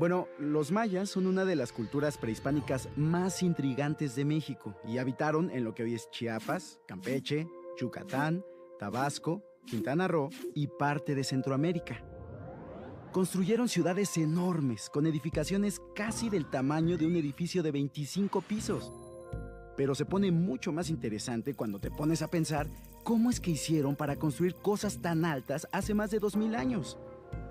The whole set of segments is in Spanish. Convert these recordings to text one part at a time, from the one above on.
Bueno, los mayas son una de las culturas prehispánicas más intrigantes de México y habitaron en lo que hoy es Chiapas, Campeche, Yucatán, Tabasco, Quintana Roo y parte de Centroamérica. Construyeron ciudades enormes con edificaciones casi del tamaño de un edificio de 25 pisos. Pero se pone mucho más interesante cuando te pones a pensar cómo es que hicieron para construir cosas tan altas hace más de 2000 años.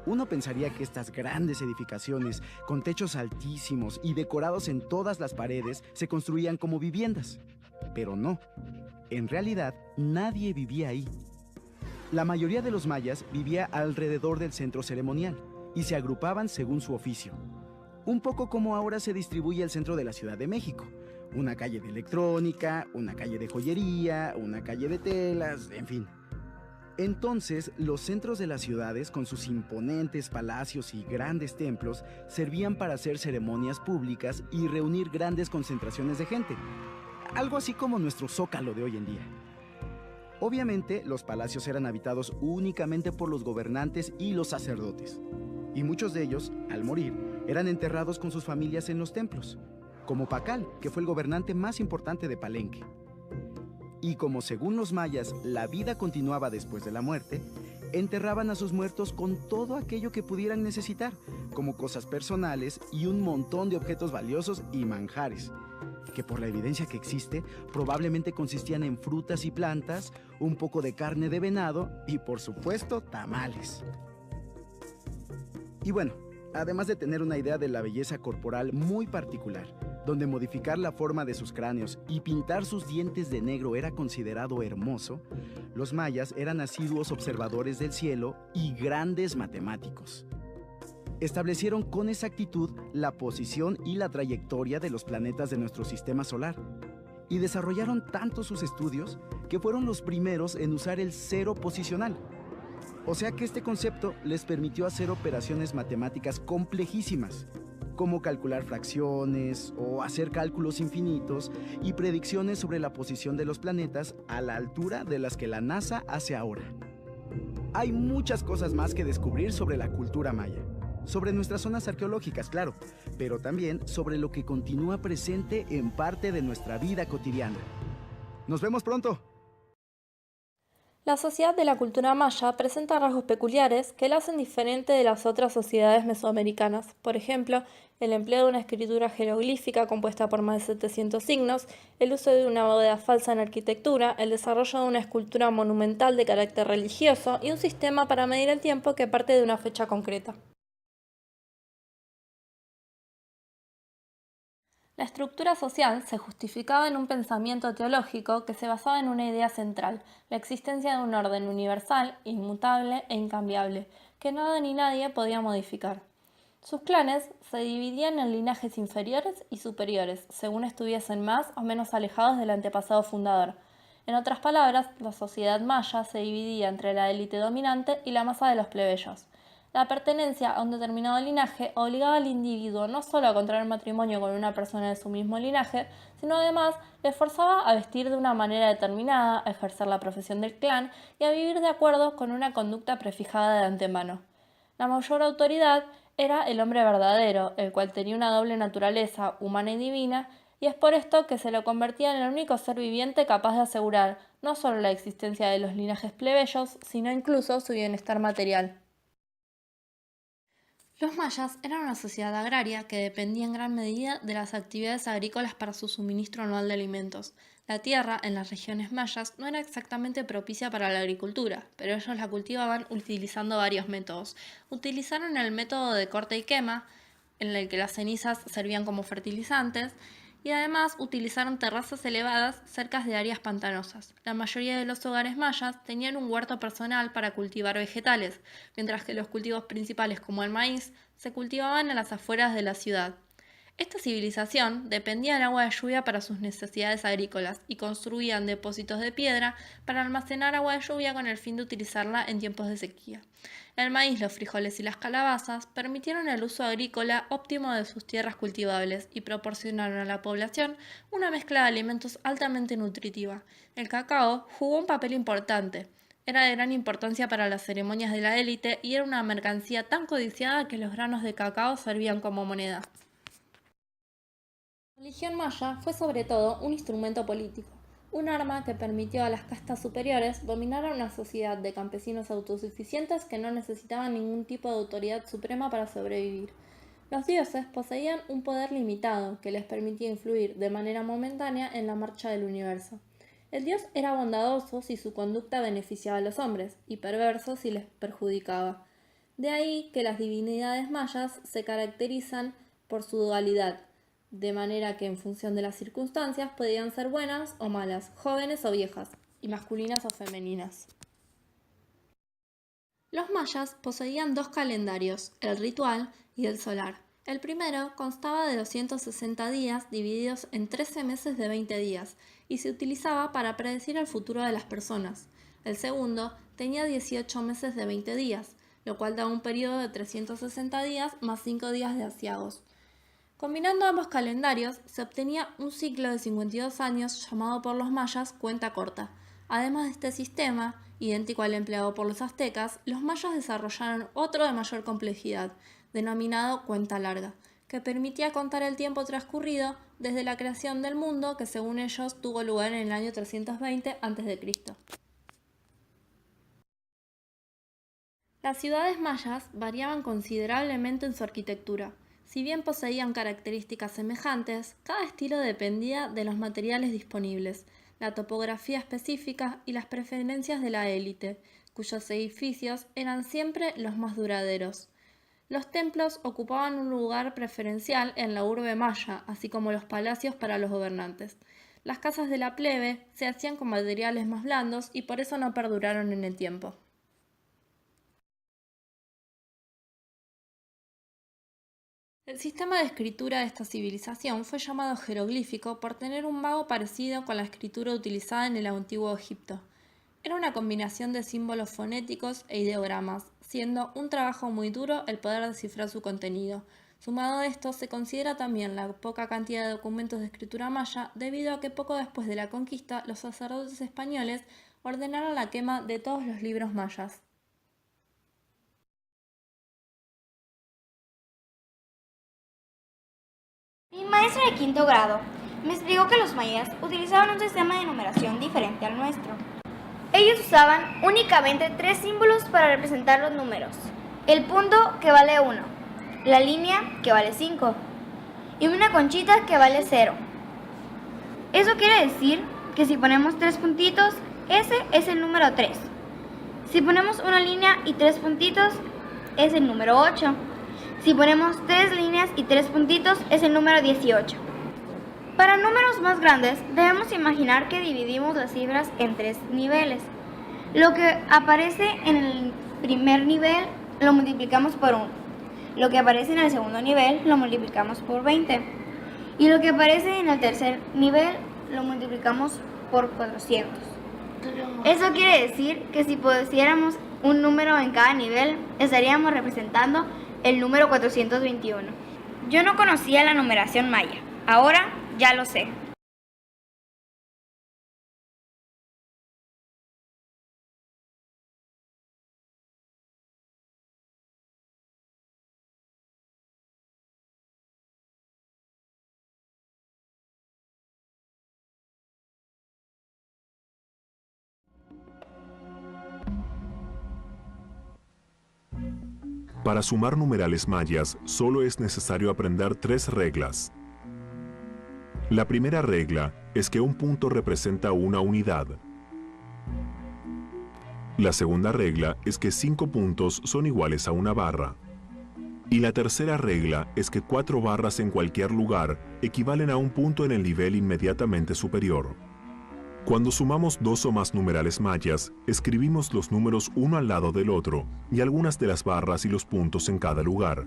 Uno pensaría que estas grandes edificaciones, con techos altísimos y decorados en todas las paredes, se construían como viviendas. Pero no. En realidad, nadie vivía ahí. La mayoría de los mayas vivía alrededor del centro ceremonial y se agrupaban según su oficio. Un poco como ahora se distribuye el centro de la Ciudad de México. Una calle de electrónica, una calle de joyería, una calle de telas, en fin. Entonces, los centros de las ciudades, con sus imponentes palacios y grandes templos, servían para hacer ceremonias públicas y reunir grandes concentraciones de gente. Algo así como nuestro Zócalo de hoy en día. Obviamente, los palacios eran habitados únicamente por los gobernantes y los sacerdotes. Y muchos de ellos, al morir, eran enterrados con sus familias en los templos, como Pacal, que fue el gobernante más importante de Palenque. Y como según los mayas la vida continuaba después de la muerte, enterraban a sus muertos con todo aquello que pudieran necesitar, como cosas personales y un montón de objetos valiosos y manjares, que por la evidencia que existe probablemente consistían en frutas y plantas, un poco de carne de venado y por supuesto tamales. Y bueno, además de tener una idea de la belleza corporal muy particular, donde modificar la forma de sus cráneos y pintar sus dientes de negro era considerado hermoso, los mayas eran asiduos observadores del cielo y grandes matemáticos. Establecieron con exactitud la posición y la trayectoria de los planetas de nuestro sistema solar y desarrollaron tanto sus estudios que fueron los primeros en usar el cero posicional. O sea que este concepto les permitió hacer operaciones matemáticas complejísimas, como calcular fracciones o hacer cálculos infinitos y predicciones sobre la posición de los planetas a la altura de las que la NASA hace ahora. Hay muchas cosas más que descubrir sobre la cultura maya, sobre nuestras zonas arqueológicas, claro, pero también sobre lo que continúa presente en parte de nuestra vida cotidiana. ¡Nos vemos pronto! La sociedad de la cultura maya presenta rasgos peculiares que la hacen diferente de las otras sociedades mesoamericanas. Por ejemplo, el empleo de una escritura jeroglífica compuesta por más de 700 signos, el uso de una bóveda falsa en arquitectura, el desarrollo de una escultura monumental de carácter religioso y un sistema para medir el tiempo que parte de una fecha concreta. La estructura social se justificaba en un pensamiento teológico que se basaba en una idea central, la existencia de un orden universal, inmutable e incambiable, que nada ni nadie podía modificar. Sus clanes se dividían en linajes inferiores y superiores, según estuviesen más o menos alejados del antepasado fundador. En otras palabras, la sociedad maya se dividía entre la élite dominante y la masa de los plebeyos. La pertenencia a un determinado linaje obligaba al individuo no solo a contraer matrimonio con una persona de su mismo linaje, sino además le forzaba a vestir de una manera determinada, a ejercer la profesión del clan y a vivir de acuerdo con una conducta prefijada de antemano. La mayor autoridad era el hombre verdadero, el cual tenía una doble naturaleza, humana y divina, y es por esto que se lo convertía en el único ser viviente capaz de asegurar no solo la existencia de los linajes plebeyos, sino incluso su bienestar material. Los mayas eran una sociedad agraria que dependía en gran medida de las actividades agrícolas para su suministro anual de alimentos. La tierra en las regiones mayas no era exactamente propicia para la agricultura, pero ellos la cultivaban utilizando varios métodos. Utilizaron el método de corte y quema, en el que las cenizas servían como fertilizantes, y además utilizaron terrazas elevadas cerca de áreas pantanosas. La mayoría de los hogares mayas tenían un huerto personal para cultivar vegetales, mientras que los cultivos principales como el maíz se cultivaban en las afueras de la ciudad. Esta civilización dependía del agua de lluvia para sus necesidades agrícolas y construían depósitos de piedra para almacenar agua de lluvia con el fin de utilizarla en tiempos de sequía. El maíz, los frijoles y las calabazas permitieron el uso agrícola óptimo de sus tierras cultivables y proporcionaron a la población una mezcla de alimentos altamente nutritiva. El cacao jugó un papel importante. era de gran importancia para las ceremonias de la élite y era una mercancía tan codiciada que los granos de cacao servían como moneda. La religión maya fue sobre todo un instrumento político, un arma que permitió a las castas superiores dominar a una sociedad de campesinos autosuficientes que no necesitaban ningún tipo de autoridad suprema para sobrevivir. Los dioses poseían un poder limitado que les permitía influir de manera momentánea en la marcha del universo. El dios era bondadoso si su conducta beneficiaba a los hombres y perverso si les perjudicaba. De ahí que las divinidades mayas se caracterizan por su dualidad, de manera que en función de las circunstancias podían ser buenas o malas, jóvenes o viejas, y masculinas o femeninas. Los mayas poseían dos calendarios, el ritual y el solar. El primero constaba de 260 días divididos en 13 meses de 20 días y se utilizaba para predecir el futuro de las personas. El segundo tenía 18 meses de 20 días, lo cual daba un periodo de 360 días más 5 días de aciagos. Combinando ambos calendarios, se obtenía un ciclo de 52 años llamado por los mayas cuenta corta. Además de este sistema, idéntico al empleado por los aztecas, los mayas desarrollaron otro de mayor complejidad, denominado cuenta larga, que permitía contar el tiempo transcurrido desde la creación del mundo, que según ellos tuvo lugar en el año 320 a.C. Las ciudades mayas variaban considerablemente en su arquitectura. Si bien poseían características semejantes, cada estilo dependía de los materiales disponibles, la topografía específica y las preferencias de la élite, cuyos edificios eran siempre los más duraderos. Los templos ocupaban un lugar preferencial en la urbe maya, así como los palacios para los gobernantes. Las casas de la plebe se hacían con materiales más blandos y por eso no perduraron en el tiempo. El sistema de escritura de esta civilización fue llamado jeroglífico por tener un vago parecido con la escritura utilizada en el antiguo Egipto. Era una combinación de símbolos fonéticos e ideogramas, siendo un trabajo muy duro el poder descifrar su contenido. Sumado a esto, se considera también la poca cantidad de documentos de escritura maya, debido a que poco después de la conquista, los sacerdotes españoles ordenaron la quema de todos los libros mayas. Mi maestra de quinto grado me explicó que los mayas utilizaban un sistema de numeración diferente al nuestro. Ellos usaban únicamente 3 símbolos para representar los números: el punto, que vale 1, la línea, que vale 5, y una conchita, que vale 0. Eso quiere decir que si ponemos 3 puntitos, ese es el número 3. Si ponemos una línea y 3 puntitos, es el número 8. Si ponemos 3 líneas y 3 puntitos, es el número 18. Para números más grandes, debemos imaginar que dividimos las cifras en 3 niveles. Lo que aparece en el primer nivel lo multiplicamos por 1. Lo que aparece en el segundo nivel lo multiplicamos por 20. Y lo que aparece en el tercer nivel lo multiplicamos por 400. Eso quiere decir que si pusiéramos un número en cada nivel, estaríamos representando el número 421. Yo no conocía la numeración maya, ahora ya lo sé. Para sumar numerales mayas, solo es necesario aprender 3 reglas. La primera regla es que un punto representa una unidad. La segunda regla es que 5 puntos son iguales a una barra. Y la tercera regla es que 4 barras en cualquier lugar equivalen a un punto en el nivel inmediatamente superior. Cuando sumamos 2 o más numerales mayas, escribimos los números uno al lado del otro y algunas de las barras y los puntos en cada lugar.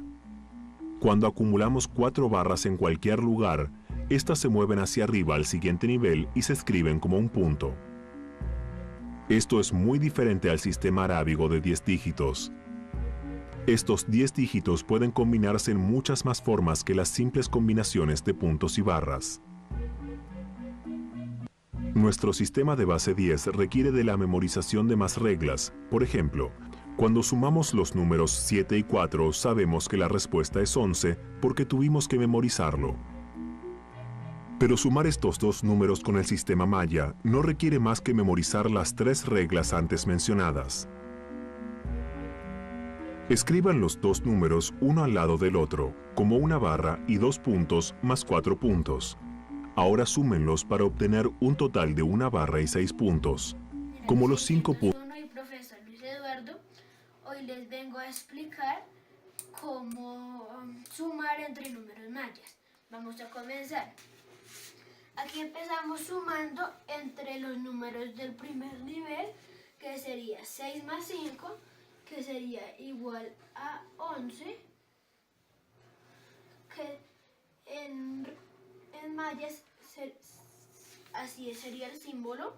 Cuando acumulamos 4 barras en cualquier lugar, estas se mueven hacia arriba al siguiente nivel y se escriben como un punto. Esto es muy diferente al sistema arábigo de 10 dígitos. Estos 10 dígitos pueden combinarse en muchas más formas que las simples combinaciones de puntos y barras. Nuestro sistema de base 10 requiere de la memorización de más reglas. Por ejemplo, cuando sumamos los números 7 y 4, sabemos que la respuesta es 11 porque tuvimos que memorizarlo. Pero sumar estos dos números con el sistema Maya no requiere más que memorizar las 3 reglas antes mencionadas. Escriban los dos números uno al lado del otro, como una barra y 2 puntos más 4 puntos. Ahora súmenlos para obtener un total de una barra y 6 puntos. Como los 5 puntos. Soy profesor Luis Eduardo. Hoy les vengo a explicar cómo sumar entre números mayas. Vamos a comenzar. Aquí empezamos sumando entre los números del primer nivel, que sería 6 más 5, que sería igual a 11, que en mayas así sería el símbolo.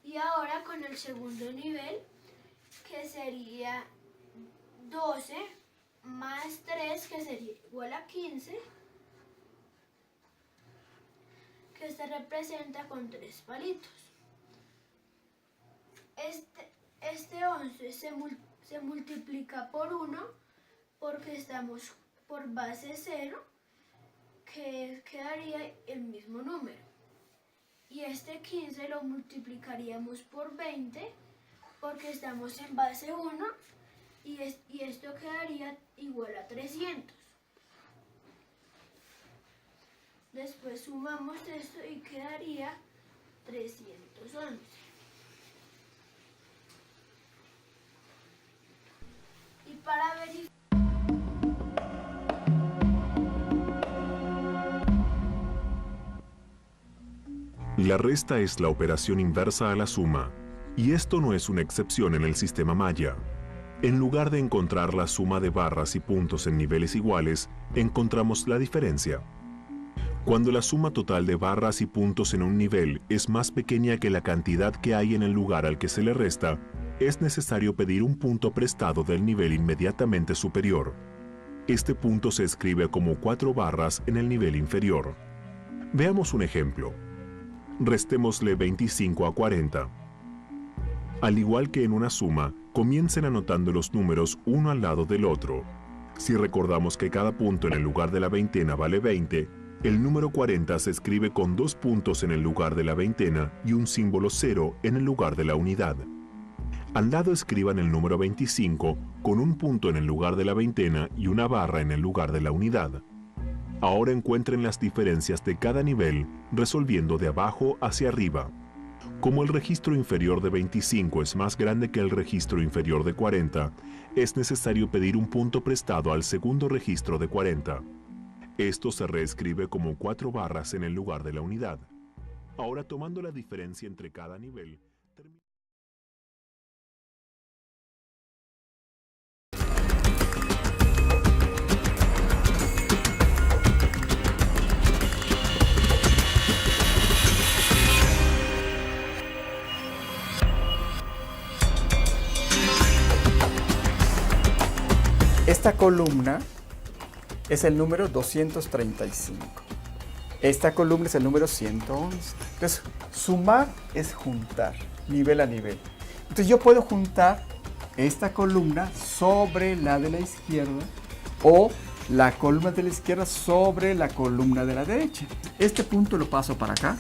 Y ahora con el segundo nivel, que sería 12 más 3, que sería igual a 15, que se representa con 3 palitos. Este 11 se multiplica por 1 porque estamos por base 0, que quedaría el mismo número. Y este 15 lo multiplicaríamos por 20 porque estamos en base 1 y esto quedaría igual a 300. Después sumamos esto y quedaría 311. Y para verificar, La resta es la operación inversa a la suma, y esto no es una excepción en el sistema Maya. En lugar de encontrar la suma de barras y puntos en niveles iguales, encontramos la diferencia. Cuando la suma total de barras y puntos en un nivel es más pequeña que la cantidad que hay en el lugar al que se le resta, es necesario pedir un punto prestado del nivel inmediatamente superior. Este punto se escribe como 4 barras en el nivel inferior. Veamos un ejemplo. Restémosle 25 a 40. Al igual que en una suma, comiencen anotando los números uno al lado del otro. Si recordamos que cada punto en el lugar de la veintena vale 20, el número 40 se escribe con 2 puntos en el lugar de la veintena y un símbolo 0 en el lugar de la unidad. Al lado escriban el número 25 con un punto en el lugar de la veintena y una barra en el lugar de la unidad. Ahora encuentren las diferencias de cada nivel resolviendo de abajo hacia arriba. Como el registro inferior de 25 es más grande que el registro inferior de 40, es necesario pedir un punto prestado al segundo registro de 40. Esto se reescribe como 4 barras en el lugar de la unidad. Ahora tomando la diferencia entre cada nivel, esta columna es el número 235. Esta columna es el número 111. Entonces, sumar es juntar, nivel a nivel. Entonces, yo puedo juntar esta columna sobre la de la izquierda o la columna de la izquierda sobre la columna de la derecha. Este punto lo paso para acá,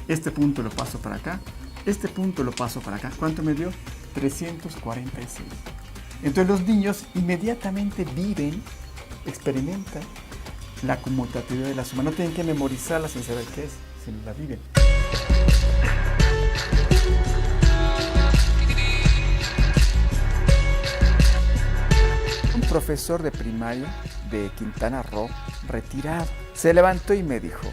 este punto lo paso para acá, este punto lo paso para acá. ¿Cuánto me dio? 346. Entonces los niños inmediatamente viven, experimentan la conmutatividad de la suma. No tienen que memorizarla sin saber qué es, sino la viven. Un profesor de primaria de Quintana Roo, retirado, se levantó y me dijo: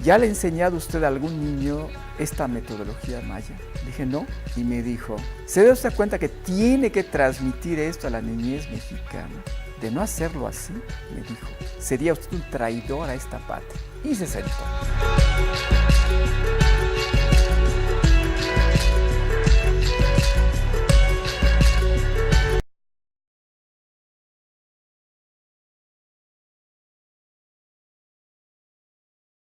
¿ya le ha enseñado usted a algún niño esta metodología maya? Dije, no. Y me dijo: ¿se da usted cuenta que tiene que transmitir esto a la niñez mexicana? De no hacerlo así, me dijo, sería usted un traidor a esta patria. Y se sentó.